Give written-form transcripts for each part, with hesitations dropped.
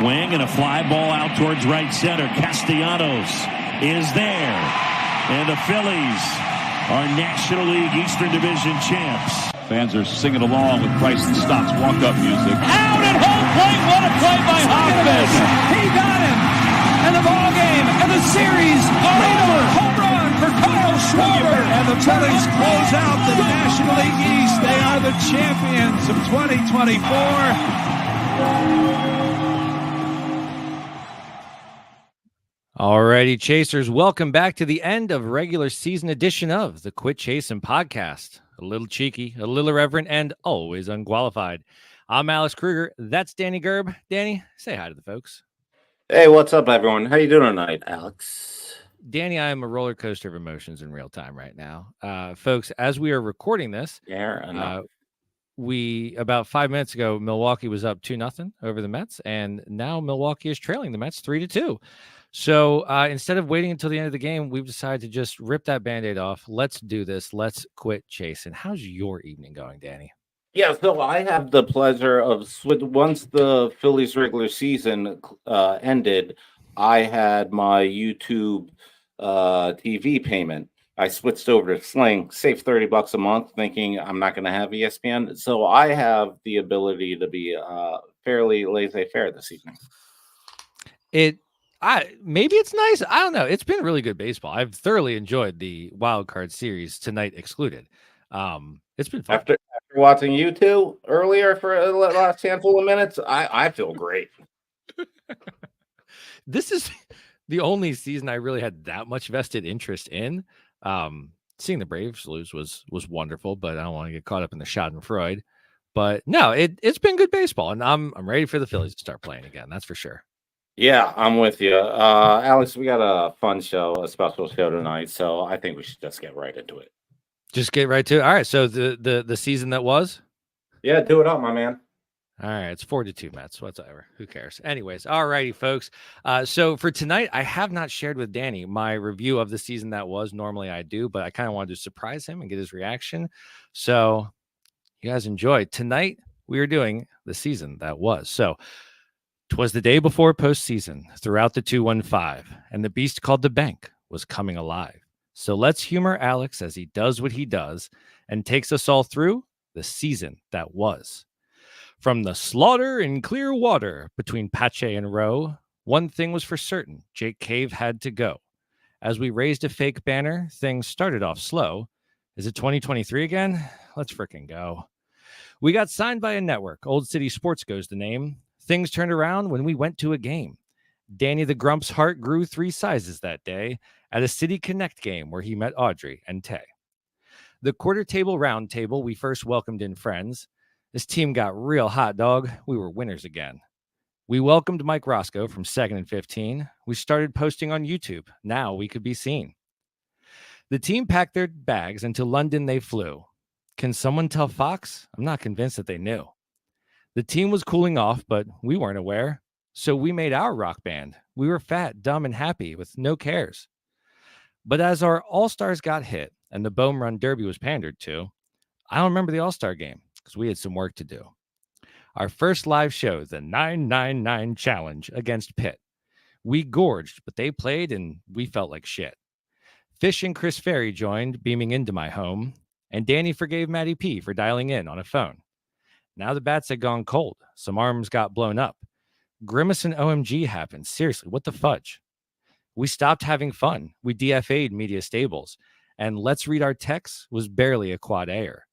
swing and a fly ball out towards right center. Castellanos is there. And the Phillies are National League Eastern Division champs. Fans are singing along with Bryson Stott's walk-up music. Out at home plate. What a play by Hoffman. He got him. And the ball game and the series are over. Home run for Kyle Schwarber. And the Phillies close out the National League East. They are the champions of 2024. Alrighty, Chasers, welcome back to the end of regular season edition of the Quit Chasing podcast. A little cheeky, a little irreverent, and always unqualified. I'm Alex Kruger. That's Danny Gerb. Danny, say hi to the folks. Hey, what's up, everyone? How you doing tonight, Alex? Danny, I am a roller coaster of emotions in real time right now. Folks, as we are recording this, we about 5 minutes ago, Milwaukee was up 2-0 over the Mets, and now Milwaukee is trailing the Mets 3-2. So instead of waiting until the end of the game, we've decided to just rip that Band-Aid off. Let's do this. Let's quit chasing. How's your evening going, Danny? Yeah, so I have the pleasure of once the Phillies regular season ended, I had my YouTube TV payment. I switched over to Sling, saved $30 a month, thinking I'm not going to have ESPN. So I have the ability to be fairly laissez-faire this evening. Maybe it's nice. I don't know. It's been really good baseball. I've thoroughly enjoyed the wild card series, tonight excluded. It's been fun. After watching you two earlier for the last handful of minutes, I feel great. This is the only season I really had that much vested interest in. Seeing the Braves lose was wonderful, but I don't want to get caught up in the Schadenfreude. But no, it's been good baseball, and I'm ready for the Phillies to start playing again. That's for sure. Yeah, I'm with you. Alex, we got a fun show, a special show tonight, so I think we should just get right into it. Just get right to it. All right, so the season that was? Yeah, do it up, my man. All right, it's 4-2 Mets, whatever. Who cares? Anyways, all righty, folks. So for tonight, I have not shared with Danny my review of the season that was. Normally I do, but I kind of wanted to surprise him and get his reaction. So you guys enjoy. Tonight, we are doing the season that was. So 'twas the day before postseason throughout the 215, and the beast called the bank was coming alive. So let's humor Alex as he does what he does and takes us all through the season that was. From the slaughter in clear water between Pache and Rowe, one thing was for certain, Jake Cave had to go. As we raised a fake banner, things started off slow. Is it 2023 again? Let's frickin' go. We got signed by a network. Old City Sports goes the name. Things turned around when we went to a game. Danny the Grump's heart grew 3 sizes that day at a City Connect game where he met Audrey and Tay. The quarter table round table, we first welcomed in friends. This team got real hot, dog. We were winners again. We welcomed Mike Roscoe from 2nd and 15. We started posting on YouTube. Now we could be seen. The team packed their bags and to London they flew. Can someone tell Fox? I'm not convinced that they knew. The team was cooling off, but we weren't aware. So we made our rock band. We were fat, dumb, and happy with no cares. But as our All-Stars got hit and the Bone Run Derby was pandered to, I don't remember the All-Star game because we had some work to do. Our first live show, the 999 Challenge against Pitt. We gorged, but they played and we felt like shit. Fish and Chris Ferry joined, beaming into my home, and Danny forgave Matty P for dialing in on a phone. Now the bats had gone cold. Some arms got blown up. Grimace and OMG happened. Seriously, what the fudge? We stopped having fun. We DFA'd media stables. And Let's Read Our Texts was barely a quad air.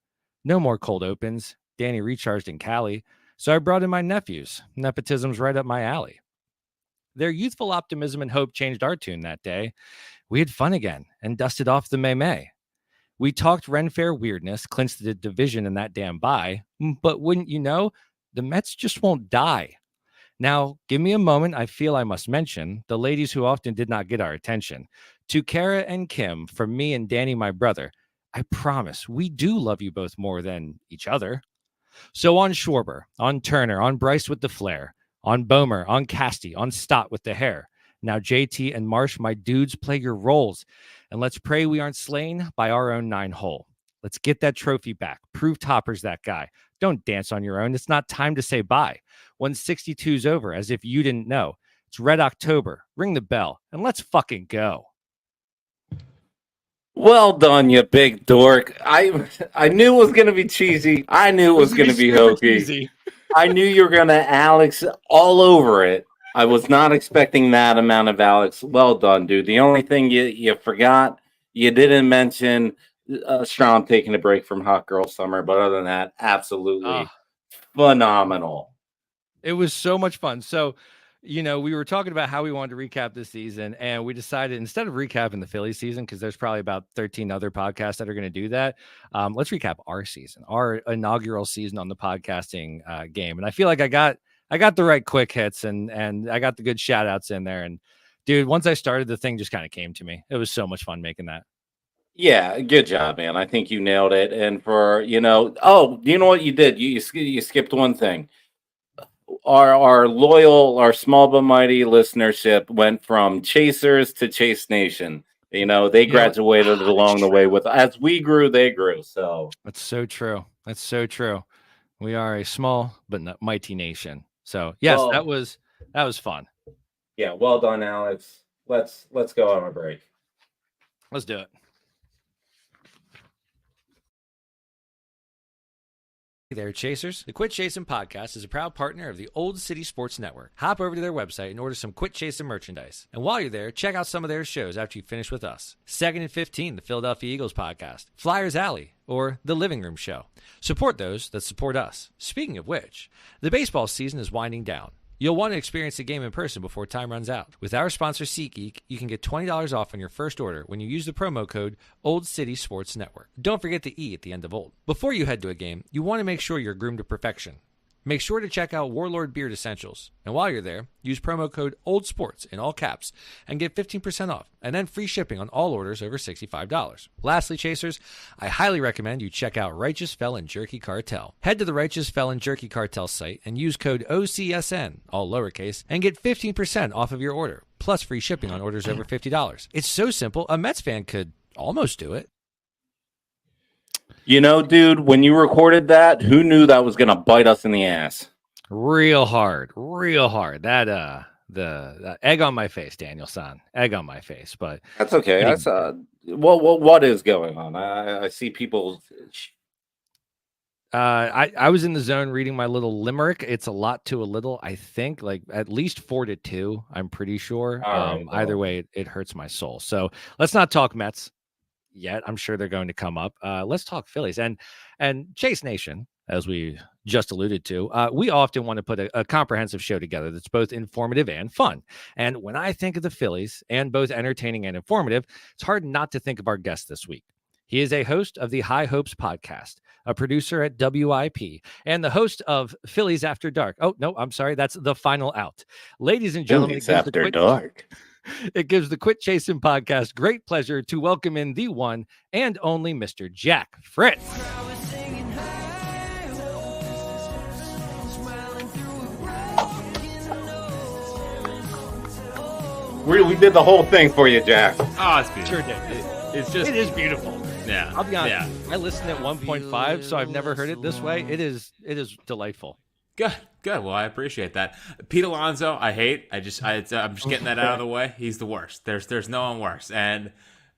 No more cold opens. Danny recharged in Cali. So I brought in my nephews. Nepotism's right up my alley. Their youthful optimism and hope changed our tune that day. We had fun again and dusted off the May. We talked Ren Fair weirdness, clinched the division in that damn bye. But wouldn't you know, the Mets just won't die. Now, give me a moment. I feel I must mention the ladies who often did not get our attention. To Kara and Kim, from me and Danny, my brother, I promise we do love you both more than each other. So on Schwarber, on Turner, on Bryce with the flair, on Bomer, on Casty, on Stott with the hair. Now JT and Marsh, my dudes, play your roles. And let's pray we aren't slain by our own 9-hole. Let's get that trophy back. Prove Topper's that guy. Don't dance on your own. It's not time to say bye. 162's over, as if you didn't know. It's Red October. Ring the bell, and let's fucking go. Well done, you big dork. I knew it was going to be cheesy. I knew it was going to be hokey. Cheesy. I knew you were going to Alex all over it. I was not expecting that amount of Alex. Well done, dude. The only thing you forgot, you didn't mention Sean taking a break from Hot Girl Summer, but other than that, absolutely phenomenal. It was so much fun. So, we were talking about how we wanted to recap this season, and we decided instead of recapping the Phillies season, because there's probably about 13 other podcasts that are going to do that, let's recap our season, our inaugural season on the podcasting game. And I feel like I got the right quick hits and I got the good shout outs in there. And dude, once I started, the thing just kind of came to me. It was so much fun making that. Yeah, good job, man. I think you nailed it. And for, you know what you did? You skipped one thing. Our loyal, our small but mighty listenership went from Chasers to Chase Nation. They graduated along the way as we grew, they grew. So that's so true. That's so true. We are a small but not mighty nation. So yes, that was fun. Yeah, well done, Alex. Let's go on a break. Let's do it. Hey there, Chasers. The Quit Chasing podcast is a proud partner of the Old City Sports Network. Hop over to their website and order some Quit Chasing merchandise. And while you're there, check out some of their shows after you finish with us. 2nd and 15, the Philadelphia Eagles podcast. Flyers Alley, or The Living Room Show. Support those that support us. Speaking of which, the baseball season is winding down. You'll want to experience the game in person before time runs out. With our sponsor, SeatGeek, you can get $20 off on your first order when you use the promo code Old City Sports Network. Don't forget the E at the end of Old. Before you head to a game, you want to make sure you're groomed to perfection. Make sure to check out Warlord Beard Essentials. And while you're there, use promo code OLDSPORTS in all caps and get 15% off and then free shipping on all orders over $65. Lastly, Chasers, I highly recommend you check out Righteous Felon Jerky Cartel. Head to the Righteous Felon Jerky Cartel site and use code OCSN, all lowercase, and get 15% off of your order, plus free shipping on orders over $50. It's so simple, a Mets fan could almost do it. Dude, when you recorded that, who knew that was going to bite us in the ass? Real hard. That, the egg on my face, Daniel-san. Egg on my face, but that's okay. That's what is going on? I see people. I was in the zone reading my little limerick. It's a lot to a little, I think, like at least 4-2. I'm pretty sure. Either way, it hurts my soul. So let's not talk Mets yet. I'm sure they're going to come up. Let's talk Phillies and Chase Nation, as we just alluded to. We often want to put a comprehensive show together that's both informative and fun. And when I think of the Phillies and both entertaining and informative, it's hard not to think of our guest this week. He is a host of the High Hopes podcast, a producer at WIP, and the host of Phillies After Dark. Oh, no, I'm sorry. That's The Final Out. Ladies and gentlemen, Phillies After Dark. It gives the Quit Chasing podcast great pleasure to welcome in the one and only Mr. Jack Fritz. We did the whole thing for you, Jack. Oh, it's beautiful. Sure did. It is beautiful. Yeah. I'll be honest. Yeah. I listened at 1.5, so I've never heard it this way. It is delightful. Good. Well, I appreciate that. Pete Alonso, I'm just getting that out of the way. He's the worst. There's no one worse. And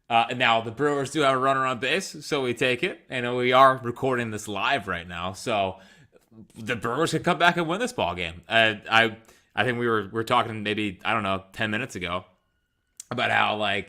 now the Brewers do have a runner on base, so we take it. And we are recording this live right now, so the Brewers could come back and win this ball game. I think we were talking maybe 10 minutes ago about how I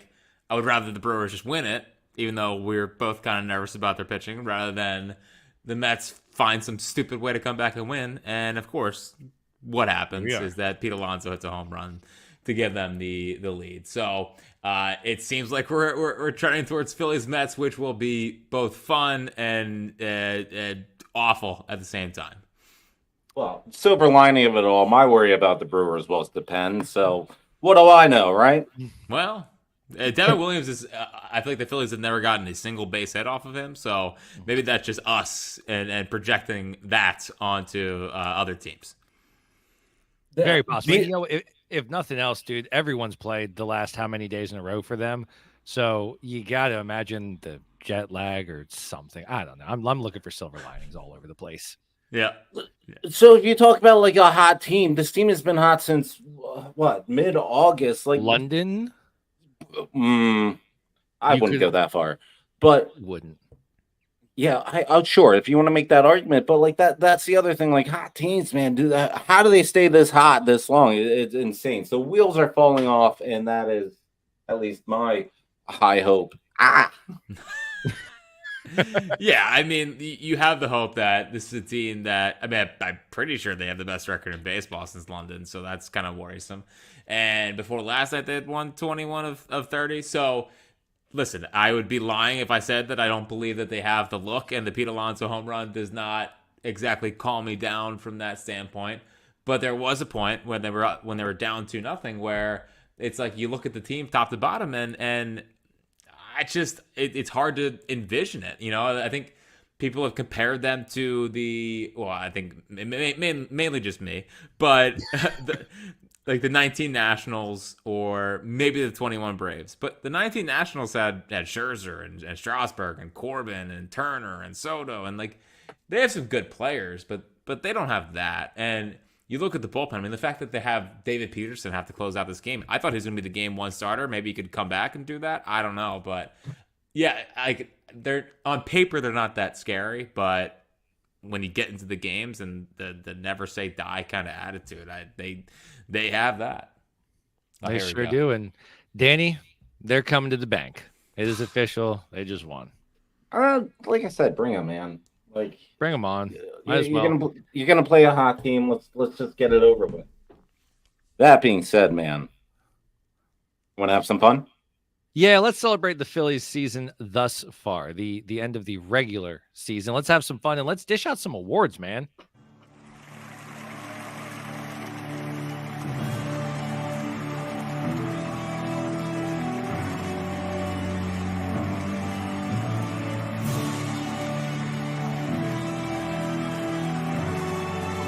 would rather the Brewers just win it, even though we're both kind of nervous about their pitching, rather than the Mets find some stupid way to come back and win. And of course, what happens is that Pete Alonso hits a home run to give them the lead. So it seems like we're trending towards Phillies Mets, which will be both fun and awful at the same time. Well, silver lining of it all, my worry about the Brewers depends. So what do I know, right? Well, Devin Williams is. I feel like the Phillies have never gotten a single base hit off of him, so maybe that's just us and projecting that onto other teams. Very possible. If nothing else, dude, everyone's played the last how many days in a row for them, so you got to imagine the jet lag or something. I don't know. I'm looking for silver linings all over the place. Yeah. So if you talk about like a hot team, this team has been hot since mid-August. Like London. I wouldn't go that far, but wouldn't. Yeah, I'm sure if you want to make that argument, but like that's the other thing. Like hot teams, man, how do they stay this hot this long? It's insane. So wheels are falling off, and that is at least my high hope. Yeah, I mean, you have the hope that this is a team that, I mean, I'm pretty sure they have the best record in baseball since London, so that's kind of worrisome. And before last night, they had won 21 of 30. So, listen, I would be lying if I said that I don't believe that they have the look, and the Pete Alonso home run does not exactly calm me down from that standpoint. But there was a point when they were down 2-0 where it's like you look at the team top to bottom, and it's hard to envision it. You know, I think people have compared them to I think mainly just me, but like the 19 Nationals or maybe the 21 Braves. But the 19 Nationals had Scherzer and Strasburg and Corbin and Turner and Soto, and like they have some good players, but they don't have that. And you look at the bullpen. I mean, the fact that they have David Peterson have to close out this game, I thought he was going to be the game one starter. Maybe he could come back and do that. I don't know, but yeah, they're on paper they're not that scary, but when you get into the games and the never say die kind of attitude, they have that. They sure do. And Danny, they're coming to the bank. It is official. They just won. Like I said, bring them, man. Like bring them on. You're gonna play a hot team. Let's just get it over with. That being said, man, want to have some fun? Yeah, let's celebrate the Phillies season thus far, the end of the regular season. Let's have some fun and let's dish out some awards, man.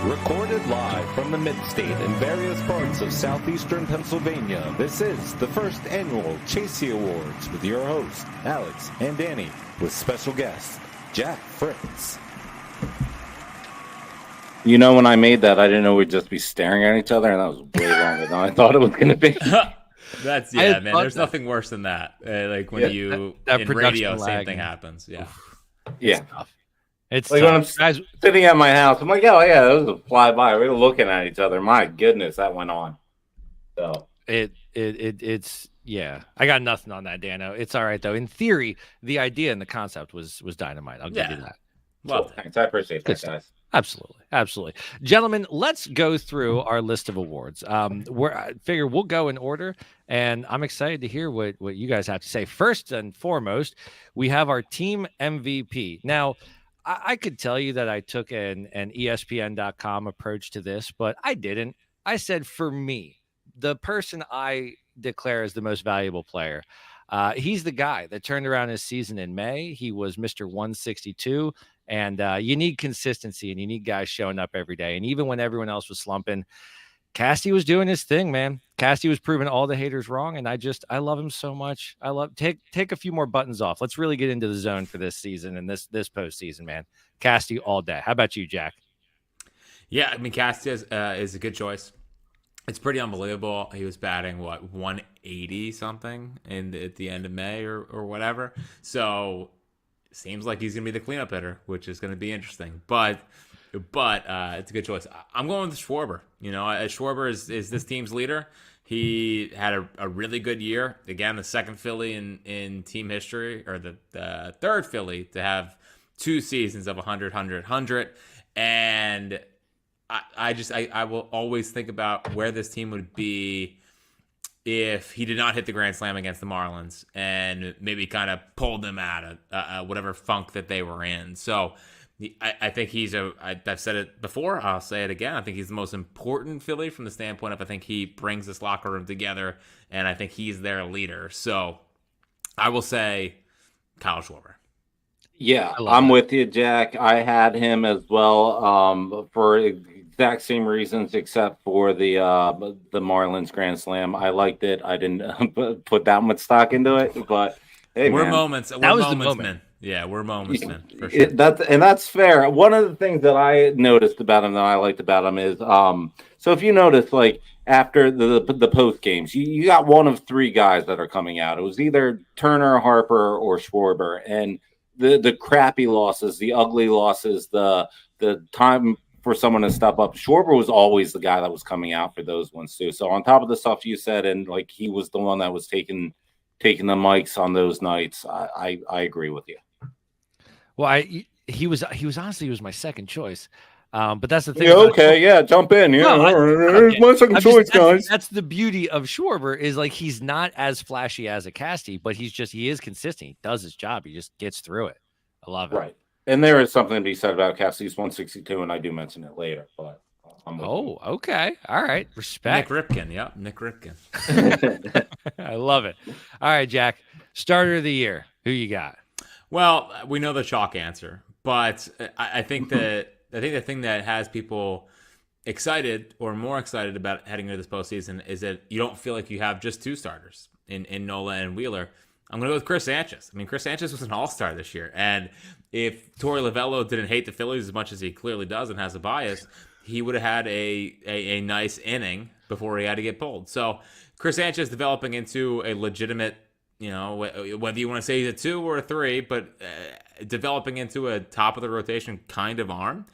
Recorded live from the Mid-State in various parts of southeastern Pennsylvania, this is the first annual Chasey Awards with your host, Alex and Danny, with special guest, Jack Fritz. You know, when I made that, I didn't know we'd just be staring at each other, and that was way longer than I thought it was going to be. That's, yeah, man, there's nothing worse than that. Like when in radio, same thing happens. Yeah. Yeah. It's like when I'm sitting at my house, I'm like, oh yeah, that was a flyby. We were looking at each other. My goodness, that went on. So it's yeah. I got nothing on that, Dano. It's all right though. In theory, the idea and the concept was dynamite. I'll give you that. Well, thanks. I appreciate that, guys. Absolutely, gentlemen. Let's go through our list of awards. I figure we'll go in order, and I'm excited to hear what you guys have to say. First and foremost, we have our team MVP. Now, I could tell you that I took an ESPN.com approach to this, but I didn't. I said, for me, the person I declare as the most valuable player, he's the guy that turned around his season in May. He was Mr. 162, and you need consistency, and you need guys showing up every day. And even when everyone else was slumping, Casty was doing his thing, man. Casty was proving all the haters wrong, and I love him so much. I love take a few more buttons off. Let's really get into the zone for this season and this postseason, man. Casty all day. How about you, Jack? Yeah, I mean, Casty is a good choice. It's pretty unbelievable. He was batting 180 something at the end of May or whatever. So it seems like he's gonna be the cleanup hitter, which is gonna be interesting. But it's a good choice. I'm going with Schwarber. You know, Schwarber is this team's leader. He had a really good year. Again, the second Philly in team history, or the third Philly to have 2 seasons of 100, 100, 100. And I will always think about where this team would be if he did not hit the grand slam against the Marlins and maybe kind of pulled them out of whatever funk that they were in. So I think I've said it before, I'll say it again. I think he's the most important Philly from the standpoint of I think he brings this locker room together, and I think he's their leader. So I will say Kyle Schwarber. Yeah, I'm with you, Jack. I had him as well for exact same reasons, except for the Marlins Grand Slam. I liked it. I didn't put that much stock into it, but hey, we're man. moments. That was moments, the moment. man. Yeah, we're moments men for sure. That's fair. One of the things that I noticed about him that I liked about him is so if you notice, like after the post games, you got one of three guys that are coming out. It was either Turner, Harper, or Schwarber, and the crappy losses, the ugly losses, the time for someone to step up. Schwarber was always the guy that was coming out for those ones too. So on top of the stuff you said, and like he was the one that was taking the mics on those nights, I agree with you. Well, he was honestly my second choice. But that's the thing. Yeah, okay, yeah, jump in. Yeah, my second choice, guys. That's the beauty of Schwarber is like he's not as flashy as a Casty, but he is consistent. He does his job. He just gets through it. I love it. Right. And there is something to be said about Casty's 162, and I do mention it later. But okay, all right, respect. Nick Ripken. I love it. All right, Jack, starter of the year. Who you got? Well, we know the chalk answer, but I think the thing that has people excited or more excited about heading into this postseason is that you don't feel like you have just two starters in Nola and Wheeler. I'm going to go with Chris Sanchez. I mean, Chris Sanchez was an all-star this year, and if Torey Lovello didn't hate the Phillies as much as he clearly does and has a bias, he would have had a nice inning before he had to get pulled. So Chris Sanchez developing into a legitimate, whether you want to say he's a 2 or a 3, but developing into a top of the rotation kind of arm,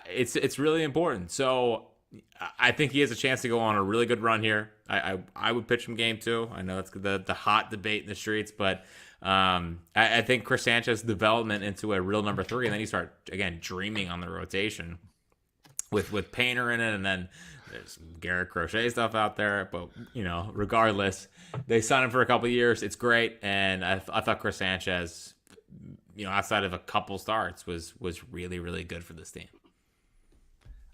it's really important. So I think he has a chance to go on a really good run here. I would pitch him game 2. I know it's the hot debate in the streets, but I think Chris Sanchez's development into a real number 3, and then you start again dreaming on the rotation with Painter in it, and then there's Garrett Crochet stuff out there. But regardless, they signed him for a couple of years. It's great, and I thought Chris Sanchez, outside of a couple starts, was really, really good for this team.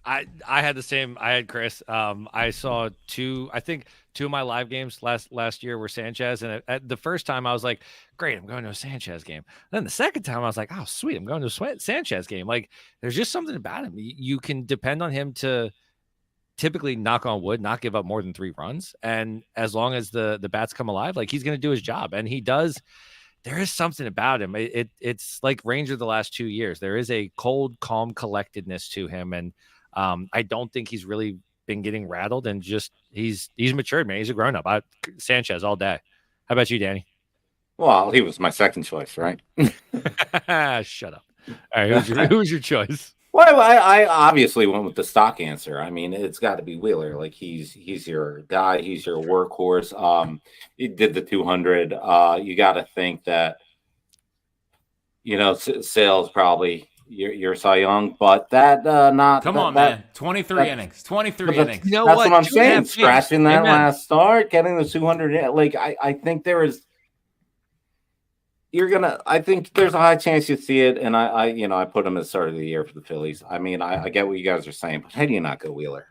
I had the same. I had Chris. I saw two of my live games last year were Sanchez, and at the first time I was like, "Great, I'm going to a Sanchez game." Then the second time I was like, "Oh, sweet, I'm going to a Sanchez game." Like, there's just something about him. You can depend on him to typically, knock on wood, not give up more than 3 runs, and as long as the bats come alive, like he's going to do his job, and he does. There is something about him. It's like Ranger the last 2 years. There is a cold, calm collectedness to him, and I don't think he's really been getting rattled, and just he's matured, man. He's a grown up. Sanchez all day. How about you, Danny? Well, he was my second choice, right? Shut up. All right, who's your choice? Well, I obviously went with the stock answer. I mean, it's got to be Wheeler. Like he's your guy. He's your workhorse. He did the 200. You got to think that Sale's probably your Cy Young, but that not. Come on, man. 23 innings. 23 innings. That's what I'm saying. Scratching that last start, getting the 200. Like I think there is. I think there's a high chance you see it, and I put him at the start of the year for the Phillies. I mean, I get what you guys are saying, but how do you not go Wheeler?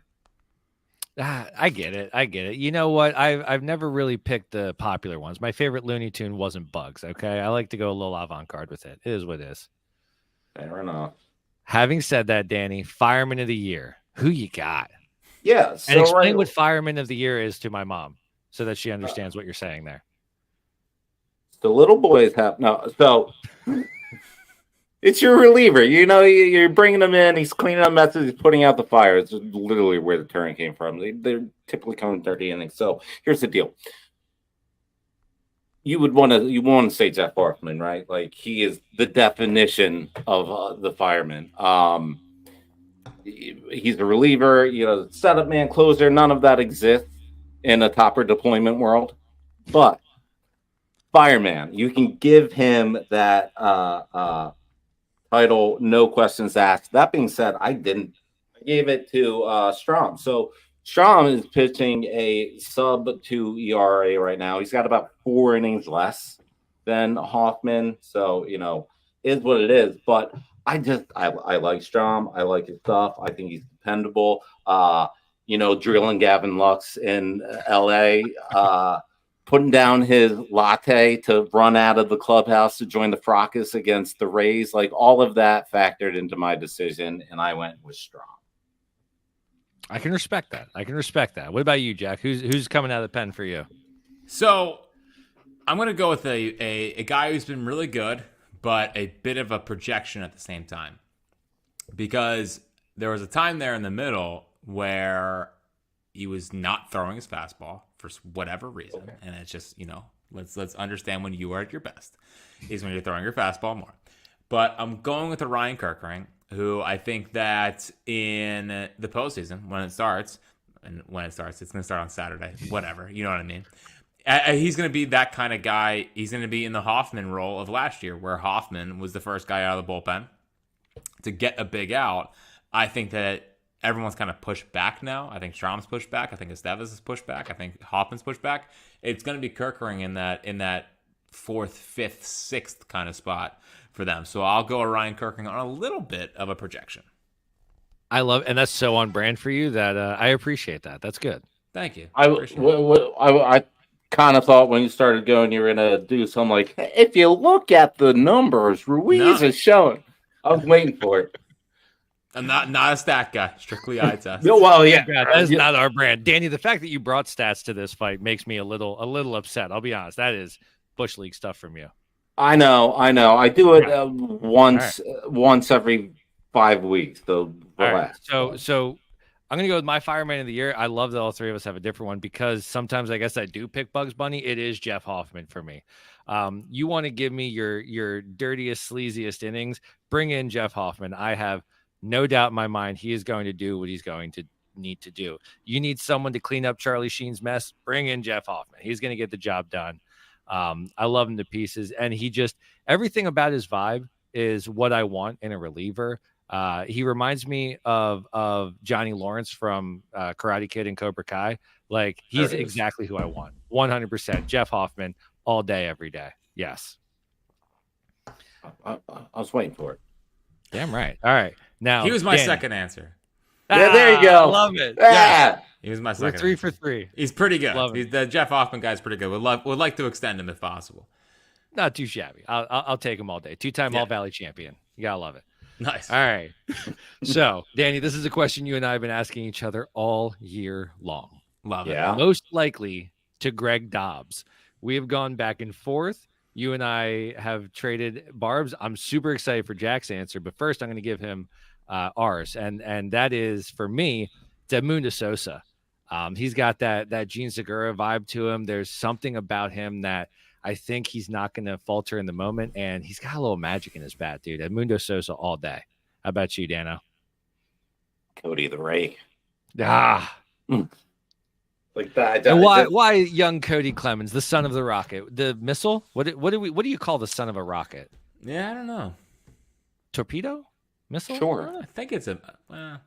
I get it. You know what? I've never really picked the popular ones. My favorite Looney Tune wasn't Bugs. Okay, I like to go a little avant-garde with it. It is what it is. Fair enough. Having said that, Danny, Fireman of the Year. Who you got? Yeah, and explain what Fireman of the Year is to my mom, so that she understands what you're saying there. The little boys have so it's your reliever. You're bringing him in. He's cleaning up messes. He's putting out the fire. It's literally where the turn came from. They're typically coming 30 innings. So here's the deal. You want to say Jeff Hoffman, right? Like he is the definition of the fireman. He's a reliever. Setup man, closer. None of that exists in a topper deployment world, but fireman, you can give him that title, no questions asked. That being said, I didn't. I gave it to Strom. So Strom is pitching a sub-2 ERA right now. He's got about 4 innings less than Hoffman. So, is what it is. But I like Strom. I like his stuff. I think he's dependable. Drilling Gavin Lux in L.A., putting down his latte to run out of the clubhouse to join the fracas against the Rays. Like all of that factored into my decision, and I went with Strom. I can respect that. What about you, Jack? Who's coming out of the pen for you? So I'm going to go with a guy who's been really good, but a bit of a projection at the same time. Because there was a time there in the middle where he was not throwing his fastball for whatever reason. Okay. And it's just, let's understand when you are at your best is when you're throwing your fastball more. But I'm going with the Ryan Kerkering, who I think that in the postseason, when it starts, it's going to start on Saturday, whatever, you know what I mean? He's going to be that kind of guy. He's going to be in the Hoffman role of last year, where Hoffman was the first guy out of the bullpen to get a big out. I think that everyone's kind of pushed back now. I think Strom's pushed back. I think Estevez is pushed back. I think Hoffman's pushed back. It's going to be Kerkering in that fourth, fifth, sixth kind of spot for them. So I'll go Ryan Kerkering on a little bit of a projection. I love, and that's so on brand for you that I appreciate that. That's good. Thank you. I kind of thought when you started going, you were going to do something like, if you look at the numbers, Ruiz is showing. I was waiting for it. I'm not a stat guy, strictly eye test. No, well, yeah, that is not our brand. Danny, the fact that you brought stats to this fight makes me a little upset. I'll be honest. That is Bush League stuff from you. I know. I do it once every 5 weeks. So relax. Right. So I'm gonna go with my fireman of the year. I love that all three of us have a different one because sometimes I guess I do pick Bugs Bunny. It is Jeff Hoffman for me. You want to give me your dirtiest, sleaziest innings? Bring in Jeff Hoffman. I have no doubt in my mind he is going to do what he's going to need to do. You need someone to clean up Charlie Sheen's mess. Bring in Jeff Hoffman. He's going to get the job done. I love him to pieces, and everything about his vibe is what I want in a reliever. He reminds me of Johnny Lawrence from Karate Kid and Cobra Kai. Like, he's exactly who I want. 100%. Jeff Hoffman all day, every day. Yes. I was waiting for it. Damn right. All right. Now he was my second answer. Yeah, there you go. I love it. Yeah. He was my second. We're 3 for 3. He's pretty good. The Jeff Hoffman guy's pretty good. Would like to extend him if possible. Not too shabby. I'll take him all day. 2-time All Valley champion. You gotta love it. Nice. All right. So, Danny, this is a question you and I have been asking each other all year long. Love it. Yeah. Most likely to Greg Dobbs. We have gone back and forth. You and I have traded barbs. I'm super excited for Jack's answer, but first I'm going to give him ours, and that is, for me, it's Edmundo Sosa. He's got that Gene Segura vibe to him. There's something about him that I think he's not going to falter in the moment, and he's got a little magic in his bat, dude. Edmundo Sosa all day. How about you, Dano? Cody the Rake. Like that. Why young Cody Clemens, the son of the rocket, the missile? What do you call the son of a rocket? Yeah, I don't know. Torpedo, missile? Sure. I think it's I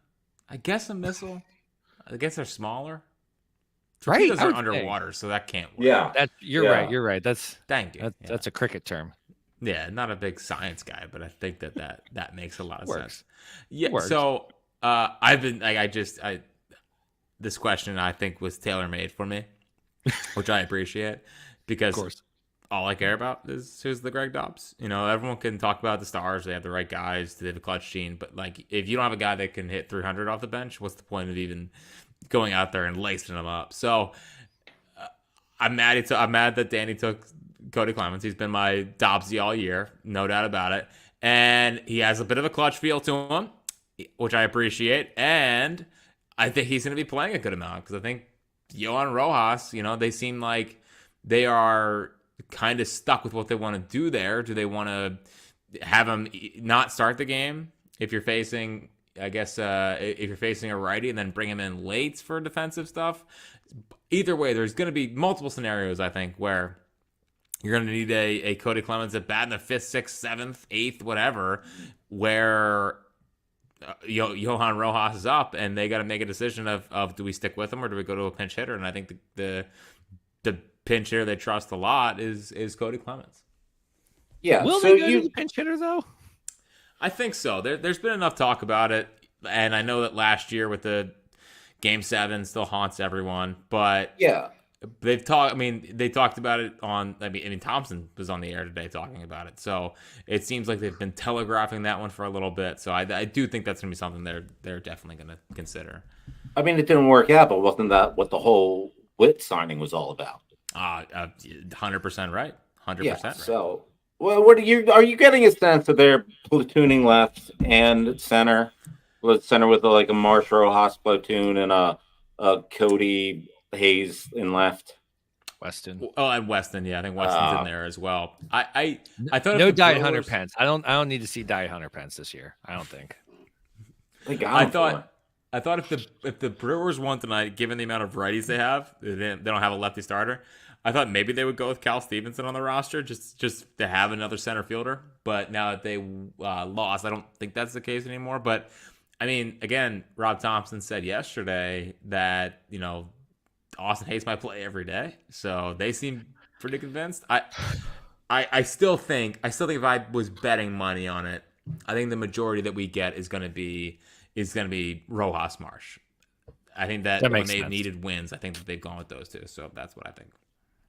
guess a missile. I guess they're smaller. Torpedoes are underwater, so that can't work. Yeah, you're right. You're right. That's That's a cricket term. Yeah, not a big science guy, but I think that makes a lot of Works. sense. Yeah. So I've been this question I think was tailor made for me, which I appreciate because all I care about is who's the Greg Dobbs. Everyone can talk about the stars. They have the right guys. They have a clutch gene. But like, if you don't have a guy that can hit 300 off the bench, what's the point of even going out there and lacing them up? So I'm mad that Danny took Cody Clemens. He's been my Dobbsy all year, no doubt about it. And he has a bit of a clutch feel to him, which I appreciate. And I think he's going to be playing a good amount because I think Johan Rojas, they seem like they are kind of stuck with what they want to do there. Do they want to have him not start the game if you're facing, if you're facing a righty, and then bring him in late for defensive stuff? Either way, there's going to be multiple scenarios, I think, where you're going to need a Cody Clemens at bat in the 5th, 6th, 7th, 8th, whatever, where Johan Rojas is up, and they got to make a decision of do we stick with him or do we go to a pinch hitter? And I think the pinch hitter they trust a lot is Cody Clemens. Yeah. Will they go to the pinch hitter though? I think so. There's been enough talk about it, and I know that last year with the Game 7 still haunts everyone, but yeah. They talked about it on. Thompson was on the air today talking about it. So it seems like they've been telegraphing that one for a little bit. So I do think that's going to be something they're definitely going to consider. It didn't work out, but wasn't that what the whole Witt signing was all about? 100% right. 100% yeah, right. So Well, what are you getting a sense of their platooning left and center? Center with like a Marsh Rojas platoon and a Cody Hayes in left. Weston. Oh, and Weston, yeah, I think Weston's in there as well. I thought no if the Die Brewers, Hunter Pence. I don't need to see Die Hunter Pence this year. I don't think. I thought if the Brewers won tonight, given the amount of righties they have, they don't have a lefty starter. I thought maybe they would go with Cal Stevenson on the roster just to have another center fielder. But now that they lost, I don't think that's the case anymore. But I mean, again, Rob Thompson said yesterday that Austin Hayes might play every day, so they seem pretty convinced. I still think if I was betting money on it, I think the majority that we get is going to be Rojas Marsh. I think that when they've needed wins, I think that they've gone with those two. So that's what I think.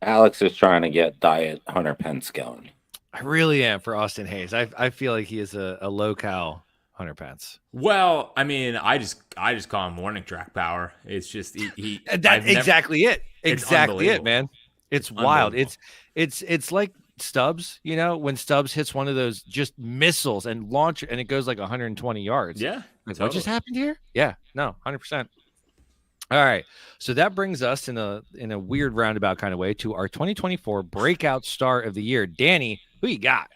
Alex is trying to get Diet Hunter Pence going. I really am for Austin Hayes. I feel like he is a low-cal Hunter Pence. Well, I mean, I just call him morning track power. It's just he that's exactly it. Exactly it, man. It's wild. It's like Stubbs, when Stubbs hits one of those just missiles and launch and it goes like 120 yards. Yeah. What just happened here? Yeah, no, 100%. All right. So that brings us in a weird roundabout kind of way to our 2024 breakout star of the year. Danny, who you got?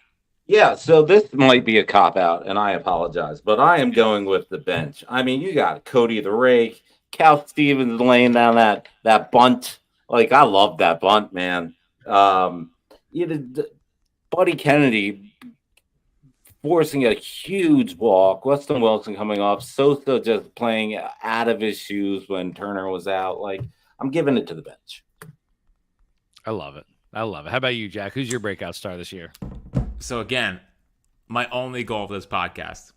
Yeah, so this might be a cop-out, and I apologize, but I am going with the bench. I mean, you got Cody the Rake, Cal Stevens laying down that bunt. Like, I love that bunt, man. Buddy Kennedy forcing a huge walk. Weston Wilson coming off. Sosa just playing out of his shoes when Turner was out. Like, I'm giving it to the bench. I love it. How about you, Jack? Who's your breakout star this year? So again, my only goal of this podcast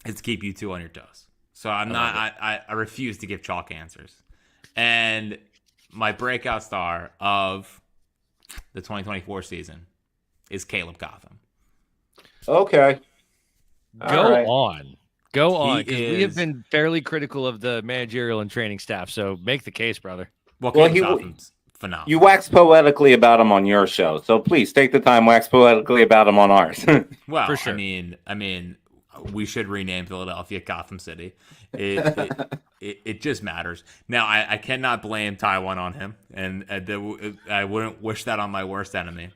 is to keep you two on your toes. So I refuse to give chalk answers. And my breakout star of the 2024 season is Caleb Cotham. Okay. Go on. Because we have been fairly critical of the managerial and training staff. So make the case, brother. Well, Cotham's phenomenal. You wax poetically about him on your show, so please take the time wax poetically about him on ours. Well, for sure. I mean, we should rename Philadelphia Gotham City. It just matters. Now, I cannot blame Taiwan on him, and I wouldn't wish that on my worst enemy.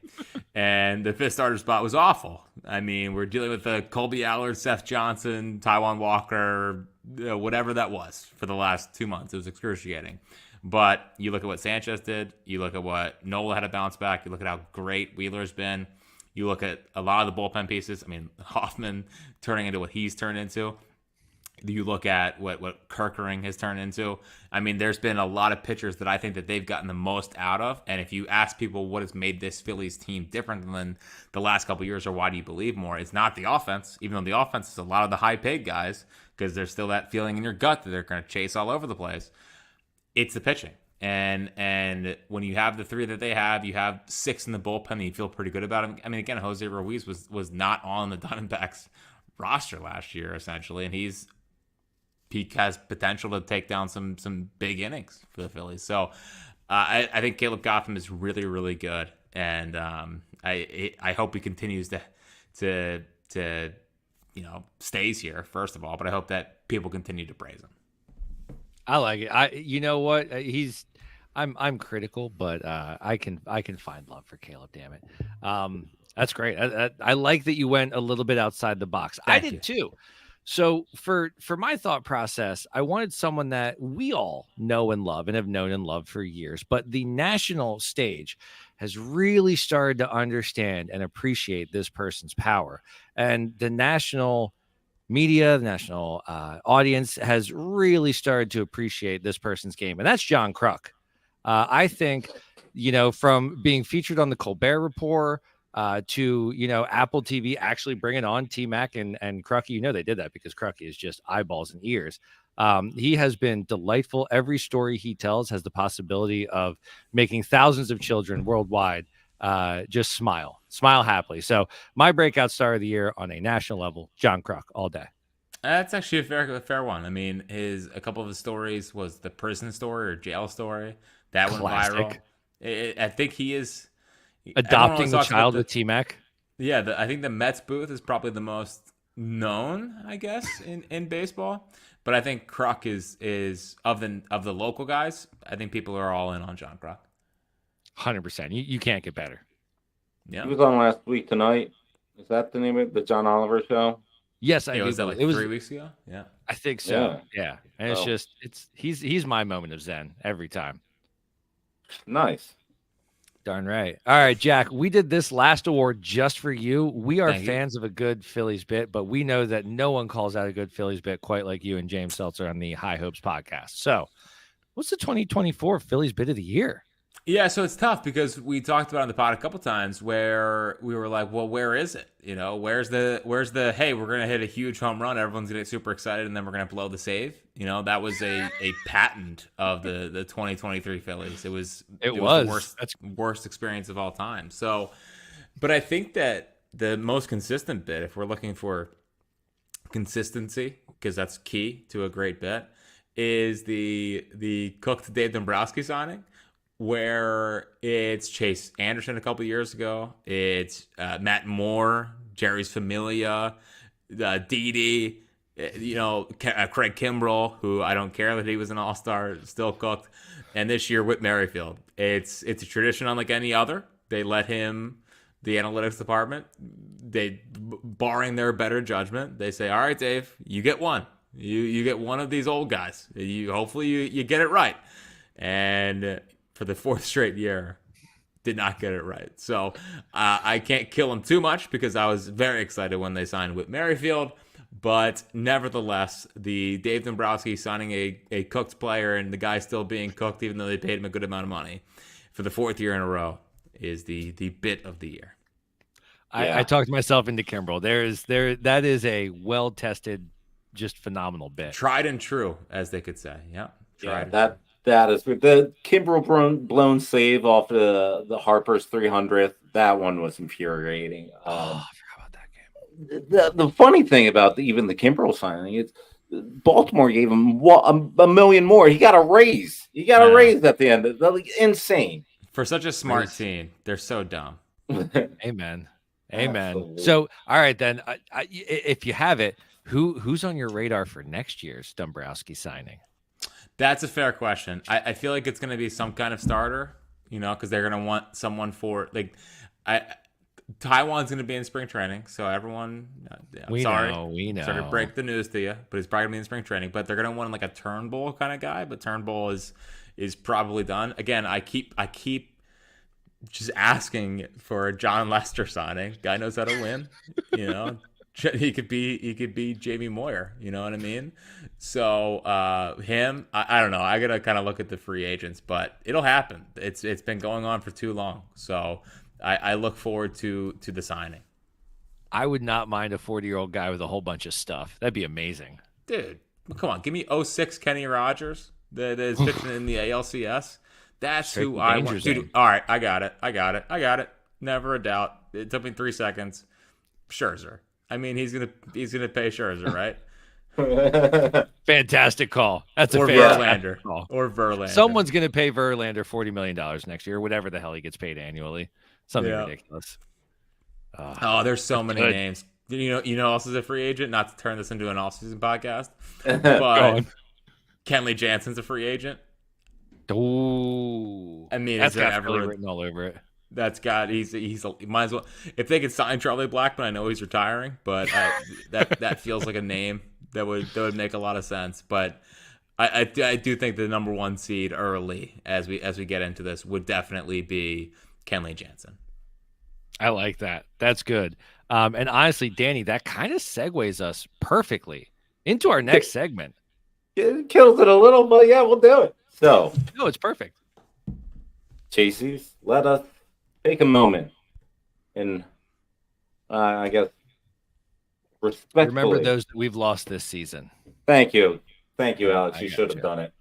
And the fifth starter spot was awful. I mean, we're dealing with Colby Allard, Seth Johnson, Taiwan Walker, whatever that was for the last 2 months. It was excruciating. But you look at what Sanchez did. You look at what Nola had to bounce back. You look at how great Wheeler's been. You look at a lot of the bullpen pieces. I mean, Hoffman turning into what he's turned into. You look at what Kerkering has turned into. I mean, there's been a lot of pitchers that I think that they've gotten the most out of. And if you ask people what has made this Phillies team different than the last couple of years, or why do you believe more, it's not the offense, even though the offense is a lot of the high-paid guys, because there's still that feeling in your gut that they're going to chase all over the place. It's the pitching. And when you have the three that they have, you have six in the bullpen that you feel pretty good about them. I mean, again, Jose Ruiz was not on the Diamondbacks roster last year, essentially, and he has potential to take down some big innings for the Phillies. So I think Caleb Cotham is really, really good, and I hope he continues to stays here, first of all, but I hope that people continue to praise him. I like it. You know what? I'm critical, but I can find love for Caleb. Damn it. That's great. I like that you went a little bit outside the box. I did too. So for my thought process, I wanted someone that we all know and love and have known and loved for years, but the national stage has really started to understand and appreciate this person's power, and the national media, the national audience has really started to appreciate this person's game, and that's John Kruk. I think, from being featured on the Colbert Report to, Apple TV actually bringing on T-Mac and Kruk. They did that because Kruk is just eyeballs and ears. He has been delightful. Every story he tells has the possibility of making thousands of children worldwide just smile happily. So my breakout star of the year on a national level, John Kruk, all day. That's actually a fair one. I mean, a couple of his stories was the prison story or jail story that went viral. I think he is adopting the child with T-Mac. Yeah, I think the Mets booth is probably the most known, I guess, in baseball. But I think Kruk is of the local guys. I think people are all in on John Kruk. 100%. You can't get better. Yeah, He was on last week tonight. Is that the name of it? The John Oliver show? Yes, I do. was that like It was 3 weeks ago? Yeah. I think so. Yeah. Yeah. And Oh. he's my moment of zen every time. Nice. Darn right. All right, Jack, we did this last award just for you. We are Thank you. fans of a good Phillies bit, but we know that no one calls out a good Phillies bit quite like you and James Seltzer on the High Hopes podcast. So, what's the 2024 Phillies bit of the year? Yeah, so it's tough because we talked about it on the pod a couple times where we were like, well, where is it? You know, where's the hey, we're gonna hit a huge home run, everyone's gonna get super excited, and then we're gonna blow the save. You know, that was a patent of the 2023 Phillies. It was the worst experience of all time. So, but I think that the most consistent bit, if we're looking for consistency, because that's key to a great bet, is the Cook to Dave Dombrowski signing, where it's Chase Anderson a couple years ago. It's Matt Moore, Jerry's Familia, Didi, Craig Kimbrell, who I don't care that he was an all-star, still cooked. And this year with Merrifield. It's a tradition unlike any other. They let him, the analytics department, barring their better judgment, they say, all right, Dave, you get one. You get one of these old guys. Hopefully you get it right. And for the fourth straight year, did not get it right. So I can't kill him too much because I was very excited when they signed with Merrifield. But nevertheless, the Dave Dombrowski signing a cooked player and the guy still being cooked, even though they paid him a good amount of money for the fourth year in a row, is the bit of the year. I talked myself into Kimbrell. That is a well-tested, just phenomenal bit. Tried and true, as they could say. Yeah. That is the Kimbrell blown save off the Harper's 300th. That one was infuriating. I forgot about that game. The funny thing about even the Kimbrell signing is Baltimore gave him a million more. He got a raise. He got a raise at the end. Insane. For such a smart team, they're so dumb. Amen. Absolutely. So, all right then. If you have it, who's on your radar for next year's Dombrowski signing? That's a fair question. I feel like it's going to be some kind of starter, because they're going to want someone for Taiwan's going to be in spring training, so everyone. We know. Sorry to break the news to you, but he's probably going to be in spring training. But they're going to want like a Turnbull kind of guy, but Turnbull is probably done. Again, I keep just asking for a John Lester signing. Guy knows how to win, He could be Jamie Moyer, you know what I mean? So him, I don't know. I gotta kind of look at the free agents, but it'll happen. It's been going on for too long, so I look forward to the signing. I would not mind a 40-year-old guy with a whole bunch of stuff. That'd be amazing, dude. Come on, give me 06 Kenny Rogers that is pitching in the ALCS. That's who I want. Dude, all right, I got it. Never a doubt. It took me 3 seconds. Scherzer. I mean, he's gonna pay Scherzer, right? Fantastic call. That's a fantastic call. Or Verlander. Someone's gonna pay Verlander $40 million next year, or whatever the hell he gets paid annually. Something ridiculous. There's so many names. You know who else is a free agent? Not to turn this into an off-season podcast, but Kenley Jansen's a free agent. Ooh, I mean, that's got Philly written all over it. That's got he might as well, if they could sign Charlie Blackmon. I know he's retiring, but that feels like a name that would make a lot of sense. But I do think the number one seed early as we get into this would definitely be Kenley Jansen. I like that. That's good. And honestly, Danny, that kind of segues us perfectly into our next segment. It kills it a little, but yeah, we'll do it. So no, it's perfect. Chasey, let us take a moment and I guess respectfully remember those that we've lost this season. Thank you, Alex. You should have done it.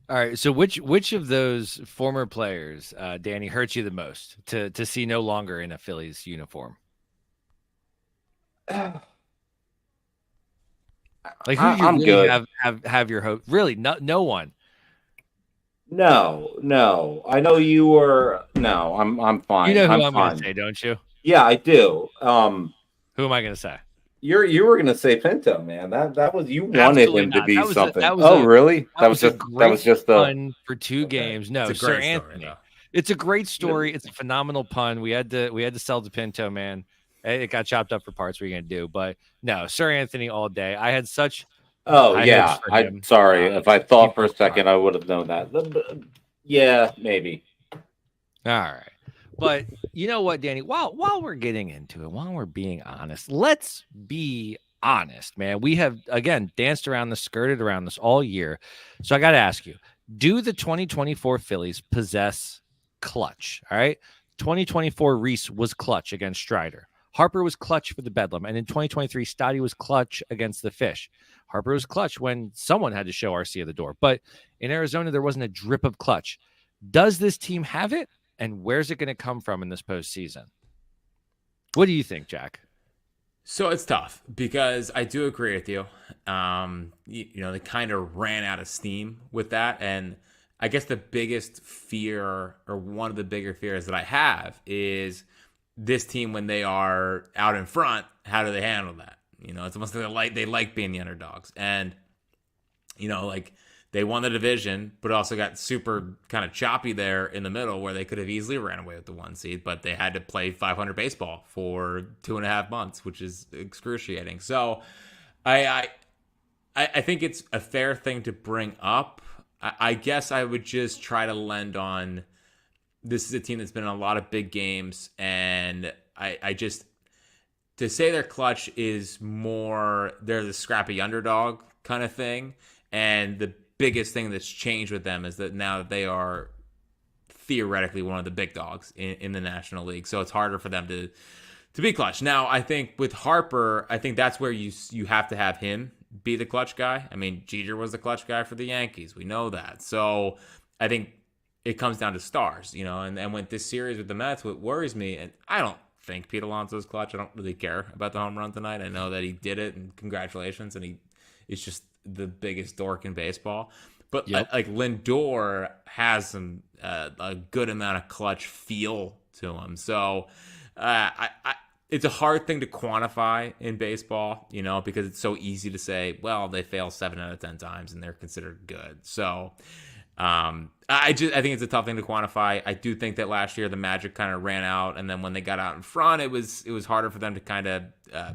All right. So which of those former players, Danny, hurts you the most to see no longer in a Phillies uniform? Like who do you I'm really good. have your hope? Really, no one. No. I know you were. No, I'm You fine. know who I'm I'm going to fine. say, don't you? Yeah, I do. Who am I going to say? You were gonna say Pinto, man. That was you wanted Absolutely him to not. be That was something. that was Oh, a really? that was a That was great just the pun for 2 okay. games. It's No, a Sir great story, Anthony. though. It's a great story. It's a phenomenal pun. We had to sell the Pinto, man. It got chopped up for parts. What are you gonna do? But no, Sir Anthony all day. I had such Oh high hopes yeah. for I him. sorry if I He thought for a broke my heart. second I would have known that. Yeah, maybe. All right. But you know what, Danny? While we're getting into it, while we're being honest, let's be honest, man. We have again danced around this, skirted around this all year. So I got to ask you, do the 2024 Phillies possess clutch? All right. 2024 Reese was clutch against Strider. Harper was clutch for the Bedlam. And in 2023, Stoddy was clutch against the Fish. Harper was clutch when someone had to show RC at the door. But in Arizona, there wasn't a drip of clutch. Does this team have it? And where's it going to come from in this postseason? What do you think, Jack? So it's tough because I do agree with you. They kind of ran out of steam with that. And I guess the biggest fear, or one of the bigger fears that I have, is this team when they are out in front, how do they handle that? It's almost like they like being the underdogs. And, they won the division, but also got super kind of choppy there in the middle where they could have easily ran away with the 1 seed, but they had to play 500 baseball for 2.5 months, which is excruciating. So I think it's a fair thing to bring up. I guess I would just try to lend on this is a team that's been in a lot of big games, and I just to say their clutch is more they're the scrappy underdog kind of thing, and the biggest thing that's changed with them is that now that they are theoretically one of the big dogs in the National League. So it's harder for them to be clutch. Now, I think with Harper, I think that's where you have to have him be the clutch guy. I mean, Jeter was the clutch guy for the Yankees. We know that. So I think it comes down to stars, and with this series with the Mets, what worries me, and I don't think Pete Alonso's clutch. I don't really care about the home run tonight. I know that he did it, and congratulations, and it's just the biggest dork in baseball. But like Lindor has some a good amount of clutch feel to him. So it's a hard thing to quantify in baseball, because it's so easy to say, well, they fail 7 out of 10 times and they're considered good. So I think it's a tough thing to quantify. I do think that last year the magic kind of ran out, and then when they got out in front, it was harder for them to kind of